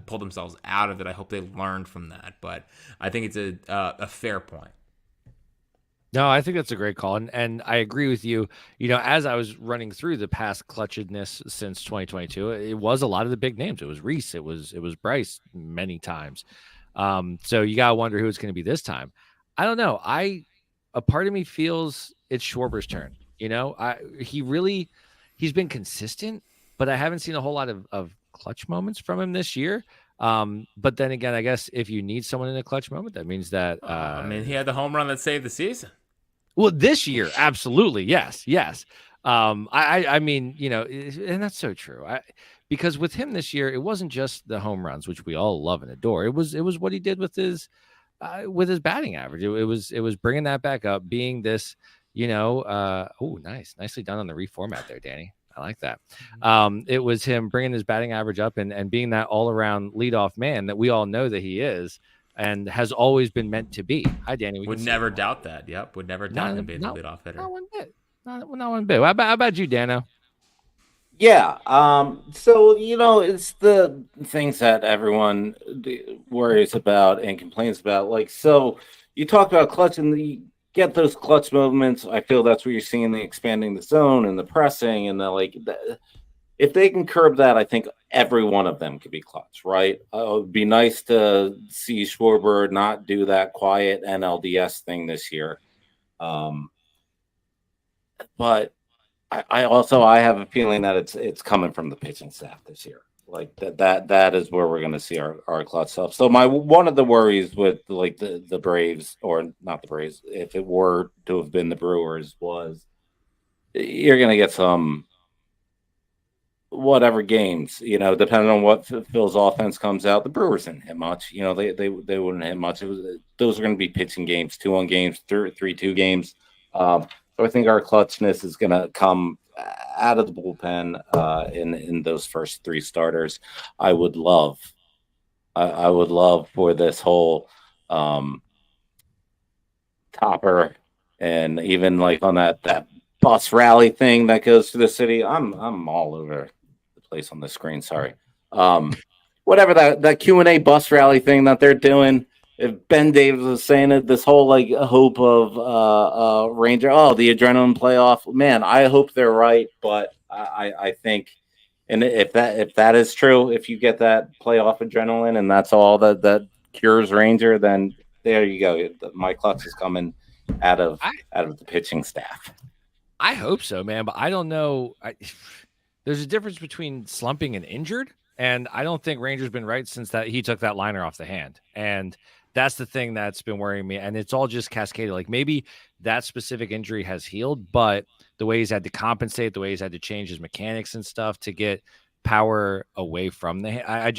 pull themselves out of it. I hope they learned from that, but I think it's a fair point. No, I think that's a great call, and I agree with you. As I was running through the past clutchedness since 2022, it was a lot of the big names. It was Reese, it was Bryce many times. So you gotta wonder who it's going to be this time. I don't know. A part of me feels it's Schwarber's turn. He's been consistent, but I haven't seen a whole lot of clutch moments from him this year. But then again, I guess if you need someone in a clutch moment, that means that he had the home run that saved the season. Well, this year, absolutely, yes. I mean, and that's so true. Because with him this year, it wasn't just the home runs, which we all love and adore. It was what he did with his batting average. It was bringing that back up, being this, nicely done on the reformat there, Danny. I like that. It was him bringing his batting average up and being that all around leadoff man that we all know that he is and has always been meant to be. Hi, Danny. Would never doubt that. Yep. Would never doubt him being the leadoff hitter. Not one bit. Not one bit. How about you, Dano? Yeah. So, it's the things that everyone worries about and complains about. Like, so you talk about clutch and you get those clutch moments. I feel that's what you're seeing, the expanding the zone and the pressing and if they can curb that, I think every one of them could be clutch, right? It would be nice to see Schwarber not do that quiet NLDS thing this year. But I have a feeling that it's coming from the pitching staff this year. Like that is where we're going to see our clutch stuff. So one of the worries with like the Braves, or not the Braves, if it were to have been the Brewers, was you're going to get some whatever games, depending on what Phil's offense comes out. The Brewers didn't hit much. They wouldn't hit much. Those are going to be pitching games, 2-1 games, 3-2 games. So I think our clutchness is going to come out of the bullpen in those first 3 starters. I would love for this whole Topper, and even like on that bus rally thing that goes to the city. I'm all over the place on the screen. Sorry. Whatever that Q&A bus rally thing that they're doing. If Ben Davis was saying it, this whole like hope of Ranger, the adrenaline playoff, man, I hope they're right, but I think, and if that is true, if you get that playoff adrenaline and that's all that cures Ranger, then there you go. My clutch is coming out of the pitching staff. I hope so, man, but I don't know. There's a difference between slumping and injured, and I don't think Ranger's been right since that he took that liner off the hand, and that's the thing that's been worrying me. And it's all just cascaded. Like maybe that specific injury has healed, but the way he's had to compensate, the way he's had to change his mechanics and stuff to get power away from the hand. I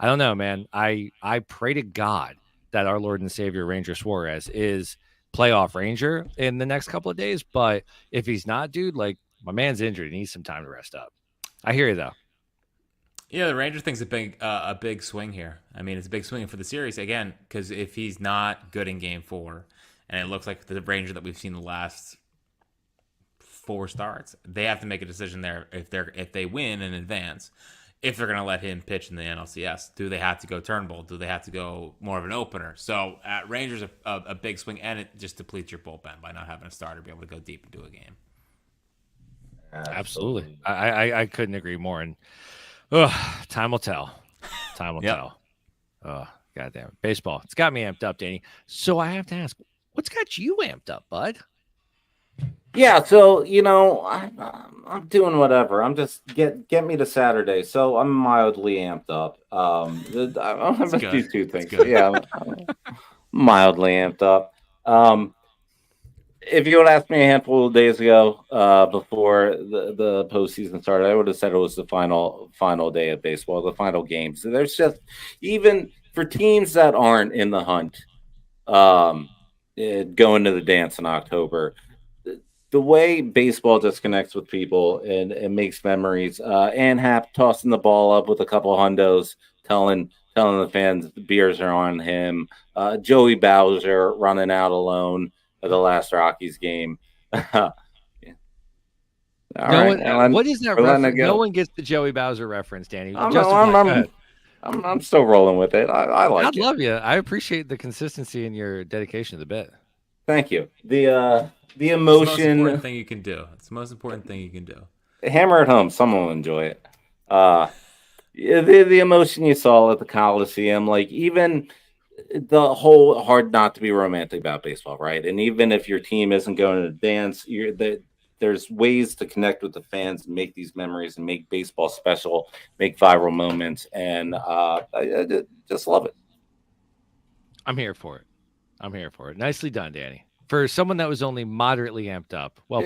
don't know, man. I pray to God that our Lord and Savior Ranger Suarez is playoff Ranger in the next couple of days. But if he's not, dude, like my man's injured. He needs some time to rest up. I hear you though. Yeah, the Ranger thing's a big swing here. I mean, it's a big swing for the series again, because if he's not good in Game 4, and it looks like the Ranger that we've seen the last 4 starts, they have to make a decision there if they win in advance, if they're going to let him pitch in the NLCS. Do they have to go Turnbull? Do they have to go more of an opener? So Ranger's a big swing, and it just depletes your bullpen by not having a starter be able to go deep into a game. Absolutely. I couldn't agree more. And time will tell. Time will tell. Oh, goddamn. Baseball. It's got me amped up, Danny. So I have to ask, what's got you amped up, bud? Yeah, so I'm doing whatever. I'm just get me to Saturday. So I'm mildly amped up. I'm gonna do 2 things. Yeah, I'm mildly amped up. If you would ask me a handful of days ago, before the postseason started, I would have said it was the final day of baseball, the final game. So there's just, even for teams that aren't in the hunt, going to the dance in October, the way baseball just connects with people and makes memories. And Hap tossing the ball up with a couple of hundos, telling the fans the beers are on him. Joey Bowser running out alone of the last Rockies game. What is that reference? No one gets the Joey Bowser reference, Danny. I'm still rolling with it. I like it. I love you. I appreciate the consistency and your dedication to the bit. Thank you. The emotion. It's the most important thing you can do. It's the most important thing you can do. Hammer at home. Someone will enjoy it. The emotion you saw at the Coliseum, like even the whole hard not to be romantic about baseball, right? And even if your team isn't going to dance, there's ways to connect with the fans and make these memories and make baseball special, make viral moments, and I just love it. I'm here for it. Nicely done, Danny. For someone that was only moderately amped up, well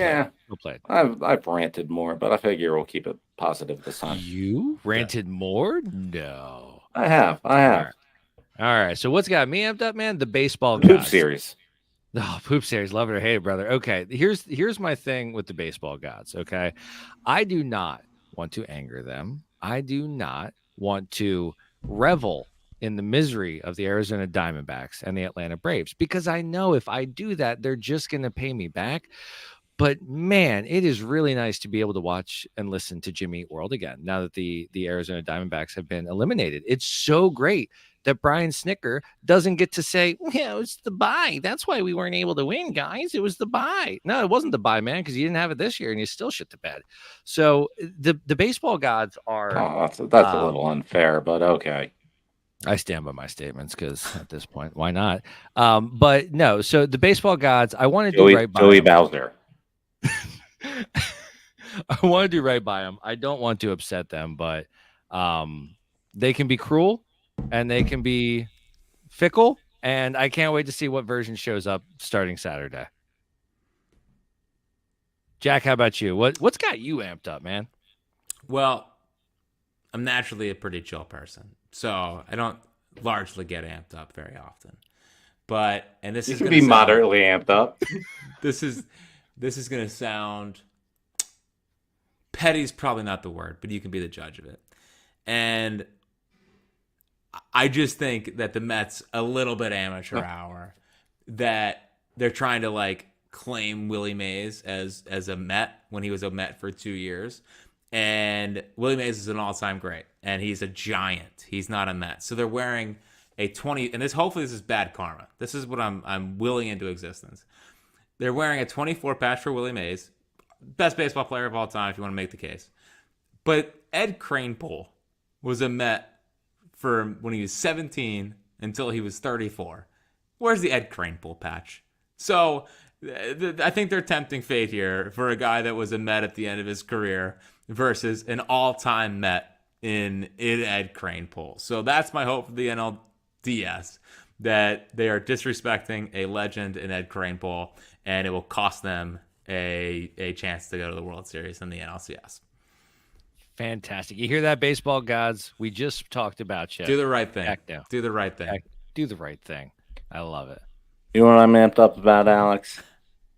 played. I've ranted more, but I figure we'll keep it positive this time. You ranted more? No, I have. All right. So what's got me amped up, man? The baseball poop gods. Series. Oh, poop series. Love it or hate it, brother. Okay. Here's my thing with the baseball gods. Okay. I do not want to anger them. I do not want to revel in the misery of the Arizona Diamondbacks and the Atlanta Braves, because I know if I do that, they're just going to pay me back. But man, it is really nice to be able to watch and listen to Jimmy Eat World again now that the Arizona Diamondbacks have been eliminated. It's so great that Brian Snicker doesn't get to say, yeah, it's the bye. That's why we weren't able to win, guys. It was the bye. No, it wasn't the bye, man, because you didn't have it this year and you still shit the bed. So the baseball gods are... Oh, that's a little unfair, but okay. I stand by my statements because at this point, why not? But no, so the baseball gods, I want to do right by Joey Bowser. I want to do right by them. I don't want to upset them, but They can be cruel and they can be fickle, and I can't wait to see what version shows up starting Saturday. Jack, how about you? What's got you amped up, man? Well, I'm naturally a pretty chill person, so I don't largely get amped up very often. But this You is can gonna be moderately amped up. This is going to sound petty's probably not the word, but you can be the judge of it. And I just think that the Mets a little bit amateur hour, that they're trying to like claim Willie Mays as a Met when he was a Met for 2 years. And Willie Mays is an all-time great, and he's a giant. He's not a Met. So they're wearing a 20, and hopefully this is bad karma. This is what I'm willing into existence. They're wearing a 24 patch for Willie Mays, best baseball player of all time if you want to make the case. But Ed Kranepool was a Met for when he was 17 until he was 34. Where's the Ed Kranepool patch? So I think they're tempting fate here for a guy that was a Met at the end of his career versus an all-time Met in Ed Kranepool. So that's my hope for the NLDS, that they are disrespecting a legend in Ed Kranepool, and it will cost them a chance to go to the World Series in the NLCS. Fantastic. You hear that, baseball gods? We just talked about you. Do the right thing. Back down. Do the right thing. Do the right thing. I love it. You know what I'm amped up about, Alex?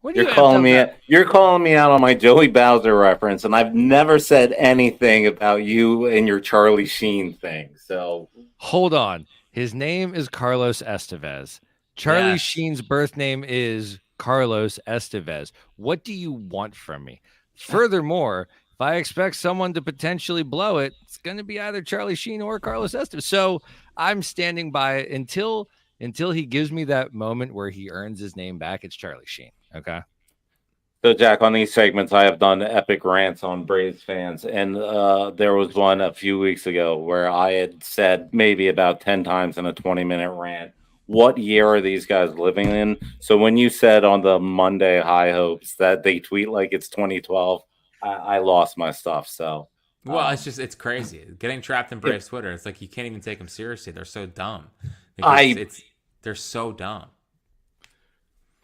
What You're calling me out on my Joey Bowser reference, and I've never said anything about you and your Charlie Sheen thing. So hold on. His name is Carlos Estevez. Charlie Sheen's birth name is Carlos Estevez. What do you want from me? Furthermore, if I expect someone to potentially blow it, it's going to be either Charlie Sheen or Carlos Estevez. So I'm standing by it until he gives me that moment where he earns his name back. It's Charlie Sheen. Okay. So, Jack, on these segments, I have done epic rants on Braves fans, and there was one a few weeks ago where I had said maybe about 10 times in a 20-minute rant, what year are these guys living in? So when you said on the Monday High Hopes that they tweet like it's 2012, I lost my stuff. So, well, it's crazy. Getting trapped in Braves Twitter, it's like you can't even take them seriously. They're so dumb. They're so dumb.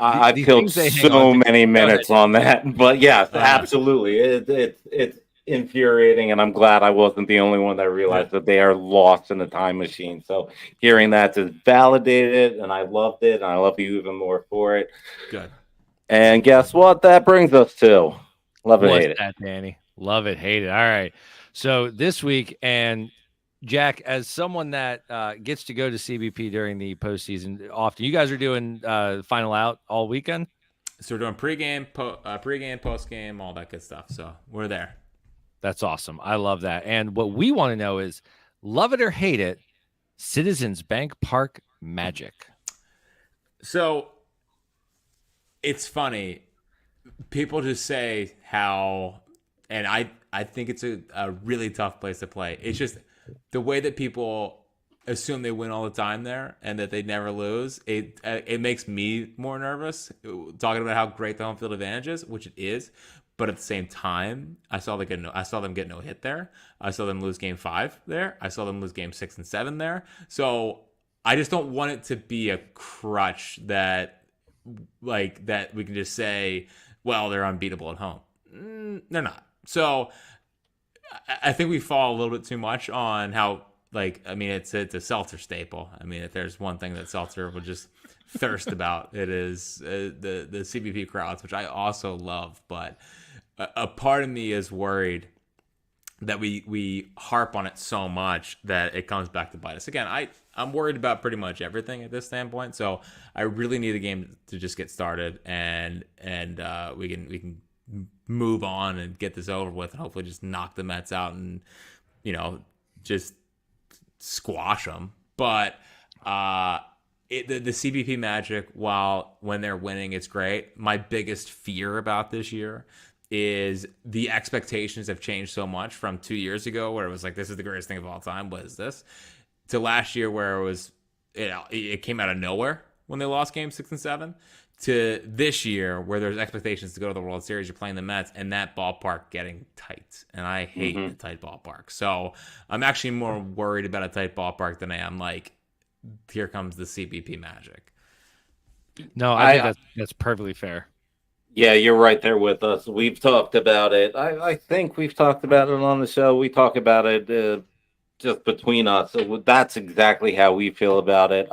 I've killed so many minutes on that, but yes, absolutely. It's infuriating, and I'm glad I wasn't the only one that realized that they are lost in a time machine. So hearing that just validated, and I loved it, and I love you even more for it. Good. And guess what? That brings us to love it, hate it. What's that, Danny? Love it, hate it. All right. So this week, and Jack, as someone that gets to go to CBP during the postseason often, you guys are doing Final Out all weekend? So we're doing pregame, postgame, all that good stuff. So we're there. That's awesome. I love that. And what we want to know is, love it or hate it, Citizens Bank Park Magic. So it's funny. People just say how, and I think it's a really tough place to play. It's just the way that people assume they win all the time there and that they never lose. It makes me more nervous talking about how great the home field advantage is, which it is. But at the same time, I saw them get no hit there. I saw them lose game 5 there. I saw them lose game 6 and 7 there. So I just don't want it to be a crutch that we can just say, well, they're unbeatable at home. They're not. So I think we fall a little bit too much on how, it's a Seltzer staple. I mean, if there's one thing that Seltzer will just thirst about, it is the CBP crowds, which I also love. But a part of me is worried that we harp on it so much that it comes back to bite us. Again, I'm worried about pretty much everything at this standpoint. So I really need the game to just get started and we can move on and get this over with and hopefully just knock the Mets out and, just squash them. But the CBP Magic, when they're winning, it's great. My biggest fear about this year is the expectations have changed so much from 2 years ago where it was like, this is the greatest thing of all time. What is this? To last year where it was, it came out of nowhere when they lost game 6 and 7, to this year where there's expectations to go to the World Series. You're playing the Mets and that ballpark getting tight, and I hate a tight ballpark. So I'm actually more worried about a tight ballpark than I am like, here comes the CBP magic. No, I think that's perfectly fair. Yeah, you're right there with us. We've talked about it. I think we've talked about it on the show. We talk about it just between us. So that's exactly how we feel about it.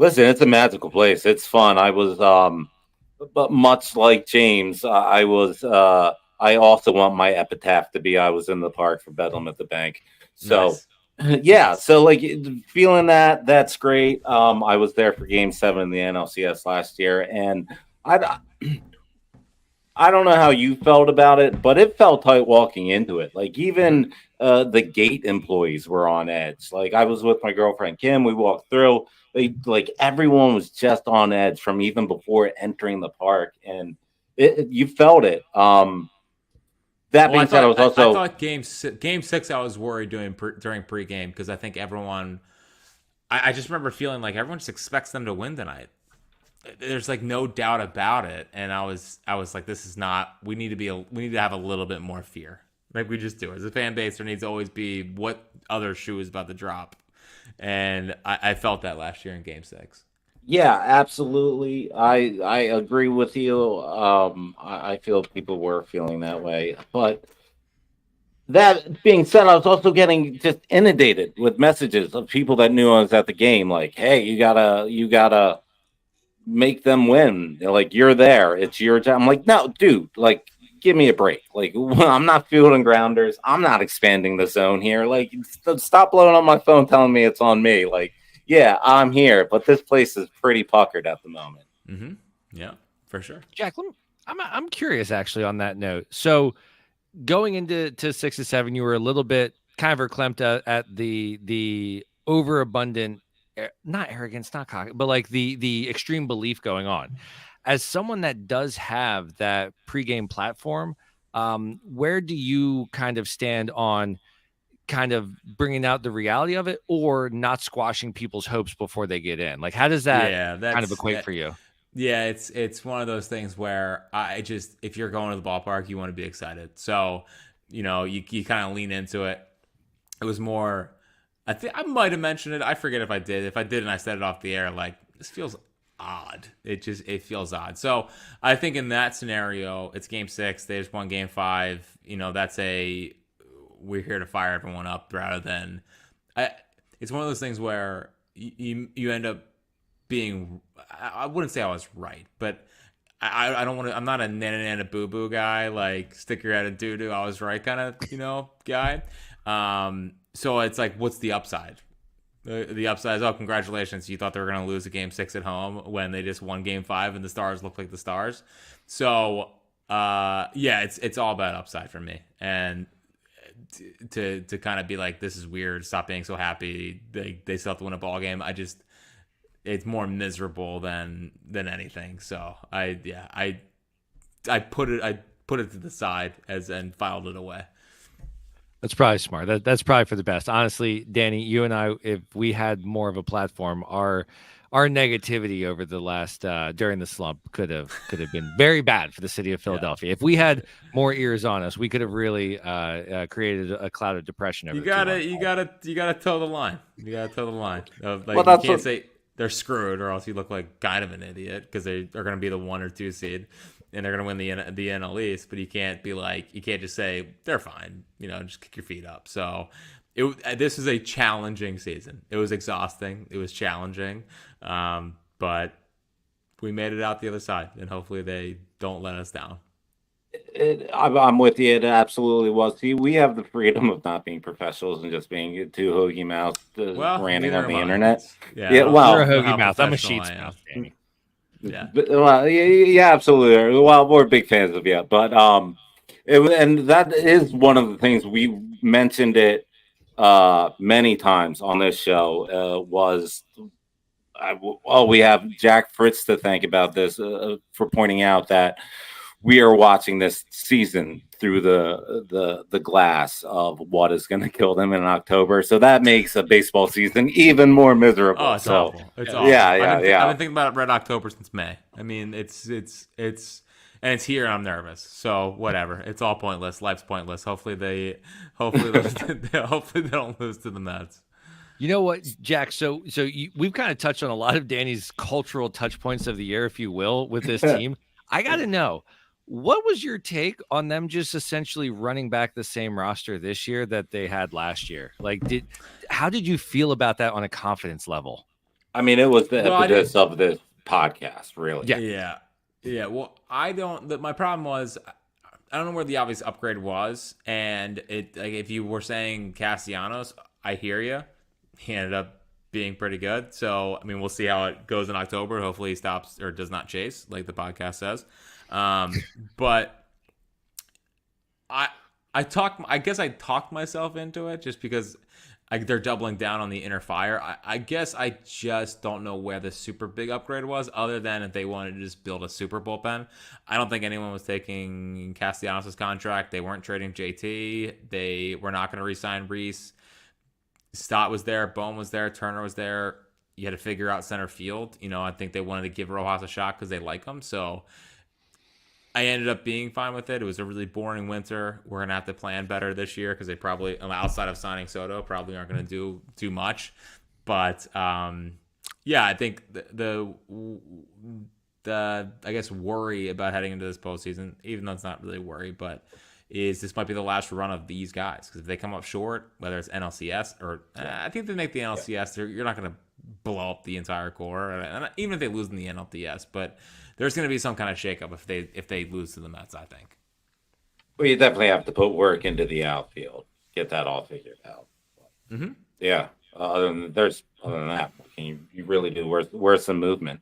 Listen, it's a magical place. It's fun. I was, but much like James, I also want my epitaph to be I was in the park for Bedlam at the Bank. So, nice. Yeah. So, like, feeling that's great. I was there for Game 7 in the NLCS last year, and I don't know how you felt about it, but it felt tight walking into it. Like, even the gate employees were on edge. Like, I was with my girlfriend Kim. We walked through. Like everyone was just on edge from even before entering the park, and you felt it. That being said, I thought game six I was worried during pregame because I think everyone. I just remember feeling like everyone just expects them to win tonight. There's like no doubt about it, and I was like, this is not. We need to have a little bit more fear, like we just do as a fan base. There needs to always be what other shoe is about to drop. And I felt that last year in Game 6. Yeah, absolutely. I agree with you. I feel people were feeling that way. But that being said, I was also getting just inundated with messages of people that knew I was at the game. Like, hey, you gotta make them win. Like, you're there. It's your job. I'm like, no, dude, like, give me a break. Like, I'm not fielding grounders. I'm not expanding the zone here. Like, stop blowing up my phone telling me it's on me. Like, yeah, I'm here, but this place is pretty puckered at the moment. Mm-hmm. Yeah, for sure. Jack, I'm curious actually on that note. So going into 6 to 7, you were a little bit kind of verklempt at the overabundant, not arrogance, not cocky, but like the extreme belief going on. As someone that does have that pregame platform, where do you kind of stand on kind of bringing out the reality of it or not squashing people's hopes before they get in? Like, how does that kind of equate for you? Yeah, it's one of those things where if you're going to the ballpark, you want to be excited. So, you kind of lean into it. It was more, I think I might have mentioned it. I forget if I did. If I didn't, I said it off the air. Like, this feels odd. It feels odd. So I think in that scenario, it's Game 6. They just won Game 5. That's we're here to fire everyone up rather than. It's one of those things where you end up being. I wouldn't say I was right, but I don't want to. I'm not a nana boo boo guy. Like, stick your head in doo doo. I was right kind of guy. So it's like, what's the upside? The upside is, congratulations. You thought they were going to lose a Game 6 at home when they just won Game 5 and the Stars look like the Stars. So, it's all about upside for me. And to kind of be like, this is weird. Stop being so happy. They still have to win a ball game. It's more miserable than anything. So I put it to the side and filed it away. That's probably smart. That's probably for the best. Honestly, Danny, you and I, if we had more of a platform, our negativity over the last during the slump could have been very bad for the city of Philadelphia. Yeah. If we had more ears on us, we could have really created a cloud of depression. You gotta toe the line. You gotta toe the line. You can't say they're screwed, or else you look like kind of an idiot because they are going to be the 1 or 2 seed. And they're going to win the NL East, but you can't just say they're fine, just kick your feet up. So this is a challenging season. It was exhausting. It was challenging. But we made it out the other side, and hopefully they don't let us down. I'm with you. It absolutely was. See, we have the freedom of not being professionals and just being two hoagie mouths ranting on the internet. Yeah, well, you're a hoagie mouth. I'm a sheep's mouth, Danny. Yeah. Well, yeah, absolutely. Well, we're big fans of you, but and that is one of the things we mentioned it many times on this show. We have Jack Fritz to thank about this for pointing out that we are watching this season through the glass of what is going to kill them in October. So that makes a baseball season even more miserable. Oh, it's awful. It's awful. Yeah. I've been thinking about Red October since May. I mean, it's and it's here and I'm nervous. So whatever. It's all pointless. Life's pointless. Hopefully they don't lose to the Mets. You know what, Jack? So we've kind of touched on a lot of Danny's cultural touch points of the year, if you will, with this team. I got to know, what was your take on them just essentially running back the same roster this year that they had last year? Like, how did you feel about that on a confidence level? I mean, it was the impetus of this podcast, really. Yeah. Well, my problem was, I don't know where the obvious upgrade was, and if you were saying Castellanos, I hear you. He ended up being pretty good. So, I mean, we'll see how it goes in October. Hopefully he stops or does not chase, like the podcast says. But I guess I talked myself into it just because they're doubling down on the inner fire. I guess I just don't know where the super big upgrade was, other than if they wanted to just build a super bullpen. I don't think anyone was taking Castellanos' contract. They weren't trading JT. They were not going to re-sign Reese. Stott was there, Bohm was there, Turner was there. You had to figure out center field. I think they wanted to give Rojas a shot because they like him. So I ended up being fine with it. It was a really boring winter. We're going to have to plan better this year because they probably, outside of signing Soto, probably aren't going to do too much. But, I think the I guess worry about heading into this postseason, even though it's not really worry, but is this might be the last run of these guys. Because if they come up short, whether it's NLCS or I think if they make the NLCS, you're not going to blow up the entire core, and even if they lose in the NLDS, but there's going to be some kind of shakeup if they lose to the Mets, I think. Well, you definitely have to put work into the outfield, get that all figured out. Mm-hmm. Yeah. Other than that, can you really do? Where's some movement?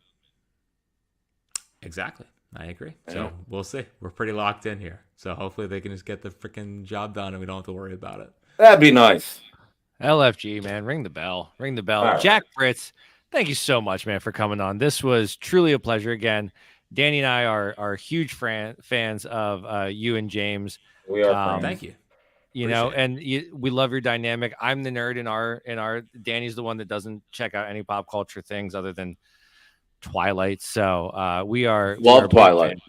Exactly. I agree. So we'll see. We're pretty locked in here. So hopefully they can just get the freaking job done and we don't have to worry about it. That'd be nice. LFG, man, ring the bell. Ring the bell. Right. Jack Fritz, thank you so much, man, for coming on. This was truly a pleasure. Again, Danny and I are huge fans of you and James. We are. Thank you. We love your dynamic. I'm the nerd in our Danny's the one that doesn't check out any pop culture things other than Twilight. So we are Twilight.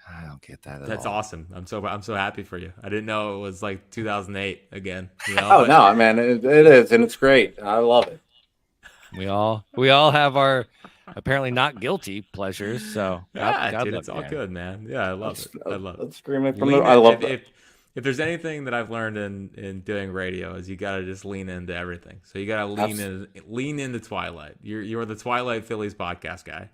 I don't get that. That's awesome. I'm so happy for you. I didn't know it was like 2008 again. No, man, it is, and it's great. I love it. We all have our apparently not guilty pleasures. So God, it's all good, man. Yeah, I love it. Let's scream it from I love it. If there's anything that I've learned in doing radio is you got to just lean into everything. So you got to lean into Twilight. You're the Twilight Phillies podcast guy.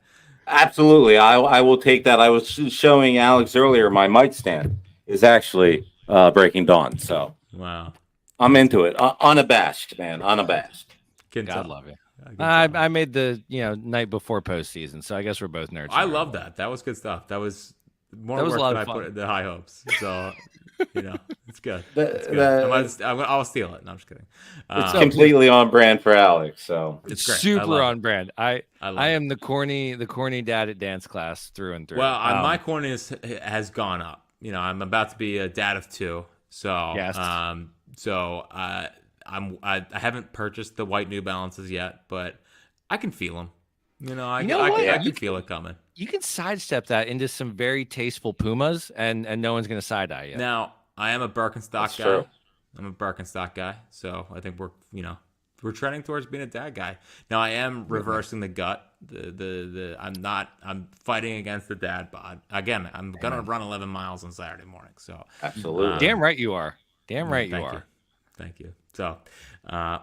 Absolutely. I will take that. I was showing Alex earlier. My mic stand is actually Breaking Dawn. So wow, I'm into it. Unabashed, man. Unabashed. God love you. I made the night before postseason, so I guess we're both nerds. I love that. That was good stuff. That was more work than I put in the high hopes. So it's good. I'll steal it. No, I'm just kidding. It's completely on brand for Alex. So it's great. Super on brand. I am the corny dad at dance class through and through. Well, my corniness has gone up. I'm about to be a dad of 2. So yes. I haven't purchased the white New Balances yet, but I can feel them. I can feel it coming. You can sidestep that into some very tasteful Pumas, and no one's going to side eye you. Now, I am a Birkenstock guy. True. I'm a Birkenstock guy, so I think we're trending towards being a dad guy. Now, I am reversing the gut. I'm fighting against the dad bod. Again, I'm going to run 11 miles on Saturday morning. So absolutely, damn right you are. Damn right you are. Thank you. So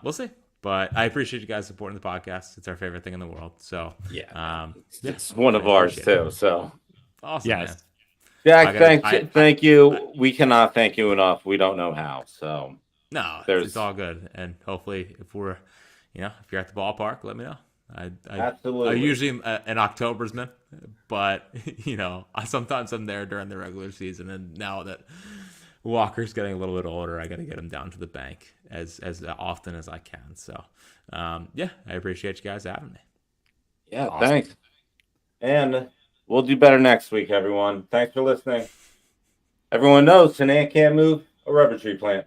we'll see. But I appreciate you guys supporting the podcast. It's our favorite thing in the world. So it's one of ours too. So awesome. Yes. Man. Jack, thank you. We cannot thank you enough. We don't know how. So no, it's all good. And hopefully, if you're at the ballpark, let me know. Absolutely. I usually am an Octobersman, but sometimes I'm there during the regular season. And now that Walker's getting a little bit older, I got to get him down to the bank as often as I can. So, I appreciate you guys having me. Yeah, awesome. Thanks. And We'll do better next week, everyone. Thanks for listening. Everyone knows Tanea can't move a rubber tree plant.